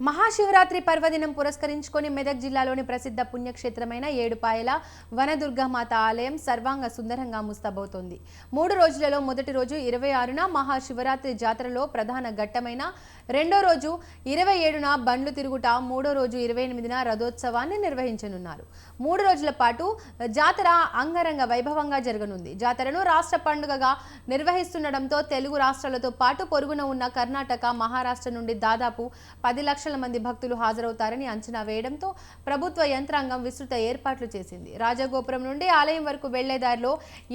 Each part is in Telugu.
మహాశివరాత్రి పర్వదినం పురస్కరించుకొని మెదక్ జిల్లాలోని ప్రసిద్ధ పుణ్యక్షేత్రమైన ఏడుపాయల వనదుర్గామాత ఆలయం సర్వాంగ సుందరంగా ముస్తాబవుతోంది. 3 రోజులలో మొదటి రోజు 26న మహాశివరాత్రి జాతరలో ప్రధాన ఘట్టమైన, రెండో రోజు 27న బండ్లు తిరుగుట, మూడో రోజు 28న రథోత్సవాన్ని నిర్వహించనున్నారు. 3 రోజుల పాటు జాతర అంగరంగ వైభవంగా జరగనుంది. జాతరను రాష్ట్ర పండుగగా నిర్వహిస్తుండటంతో తెలుగు రాష్ట్రాలతో పాటు పొరుగున ఉన్న కర్ణాటక, మహారాష్ట్ర నుండి దాదాపు 10 లక్షల మంది భక్తులు హాజరవుతారని అంచనా వేయడంతో ప్రభుత్వ యంత్రాంగం విస్తృత ఏర్పాట్లు చేసింది. రాజగోపురం నుండి ఆలయం వరకు వెళ్లే దారిలో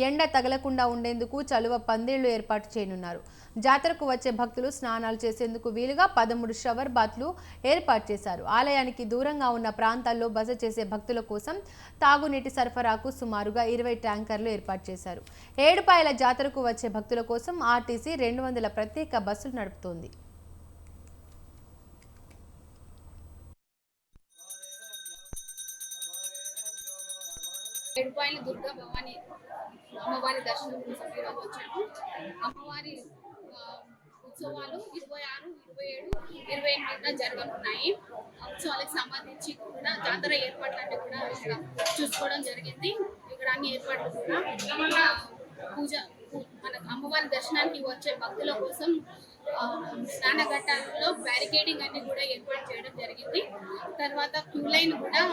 ఎండ తగలకుండా ఉండేందుకు చలువ పందిళ్లు ఏర్పాటు చేయనున్నారు. జాతరకు వచ్చే భక్తులు స్నానాలు చేసేందుకు వీలుగా 13 షవర్ బాత్లు ఏర్పాటు చేశారు. ఆలయానికి దూరంగా ఉన్న ప్రాంతాల్లో బస చేసే భక్తుల కోసం తాగునీటి సరఫరాకు సుమారుగా 20 ట్యాంకర్లు ఏర్పాటు చేశారు. ఏడుపాయల జాతరకు వచ్చే భక్తుల కోసం ఆర్టీసీ 200 ప్రత్యేక బస్సులు నడుపుతోంది. ఏడుపాయల దుర్గా భవాని అమ్మవారి దర్శనం కోసం ఈరోజు వచ్చాము. అమ్మవారి ఉత్సవాలు 26, 27, 28 జరగనున్నాయి. ఉత్సవాలకు సంబంధించి కూడా జాతర ఏర్పాట్లన్నీ కూడా ఇక్కడ చూసుకోవడం జరిగింది. ఇక్కడ అన్ని ఏర్పాట్లు కూడా పూజ మన అమ్మవారి దర్శనానికి వచ్చే భక్తుల కోసం స్నానఘట్టాలలో బ్యారికేడింగ్ అన్ని కూడా ఏర్పాటు చేయడం జరిగింది. తర్వాత క్యూ లైన్ కూడా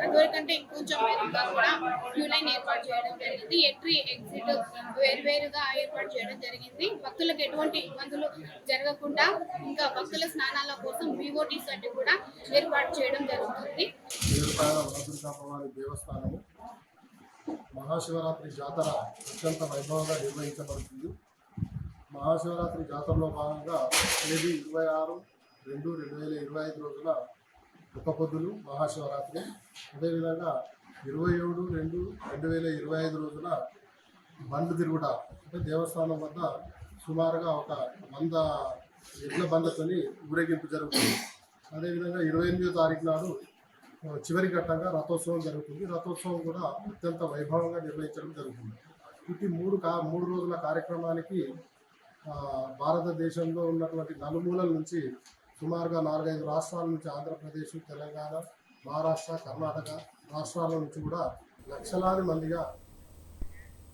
అదివరకంటే ఇంకొంచెం మెరుగ్గా కూడా క్యూ లైన్ ఏర్పాటు చేయడం జరిగింది. ఎంట్రీ ఎగ్జిట్ వేరువేరుగా ఏర్పాటు చేయడం జరిగింది. భక్తులకు ఎటువంటి ఇబ్బందులు జరగకుండా ఇంకా భక్తుల స్నానాల కోసం వివోటీస్ అన్ని కూడా ఏర్పాటు చేయడం జరుగుతుంది. మహాశివరాత్రి జాతర అత్యంత వైభవంగా నిర్వహించబడుతుంది. మహాశివరాత్రి జాతరలో భాగంగా తేదీ 26/2/2025 రోజున ఒక్క పొద్దులు మహాశివరాత్రి, అదేవిధంగా 27/2/2025 రోజున బండ్లు తిరుగుట, అంటే దేవస్థానం వద్ద సుమారుగా ఒక 100 ఎడ్ల బండ్లతోని ఊరేగింపు జరుగుతుంది. అదేవిధంగా 28వ తారీఖు నాడు చివరి ఘట్టంగా రథోత్సవం జరుగుతుంది. రథోత్సవం కూడా అత్యంత వైభవంగా నిర్వహించడం జరుగుతుంది. ఇటు 3 రోజుల కార్యక్రమానికి భారతదేశంలో ఉన్నటువంటి నలుమూలల నుంచి సుమారుగా 4-5 రాష్ట్రాల నుంచి, ఆంధ్రప్రదేశ్, తెలంగాణ, మహారాష్ట్ర, కర్ణాటక రాష్ట్రాల నుంచి కూడా లక్షలాది మందిగా